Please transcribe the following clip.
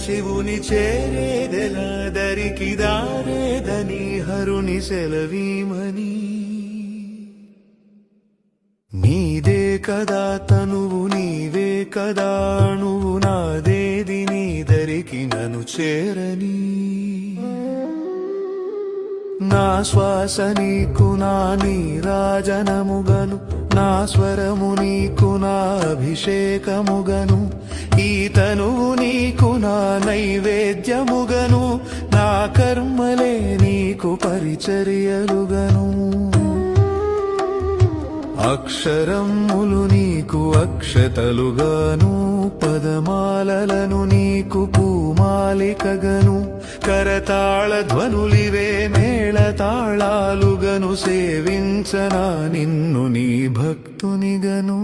శివుని చేరేదెలా దరికి దారేదని హరుని సెలవీమని నీదే కదా తనువు నీవే కదా నువ్వు నాదేది నీ దరికి నన్ను చేరని నా శ్వాస నీకు నా నీరాజనముగను నా స్వరము నీకు నా అభిషేకముగను ఈ తనువు నీకు నా నైవేద్యముగను నా కర్మలే నీకు పరిచర్యలుగను అక్షరములు నీకు అక్షతలుగాను పదమాలలను నీకు పూమాలికగను కరతాళ ధ్వనులివే మేళతాళాలుగను సేవించనా నిన్ను నీ భక్తునిగను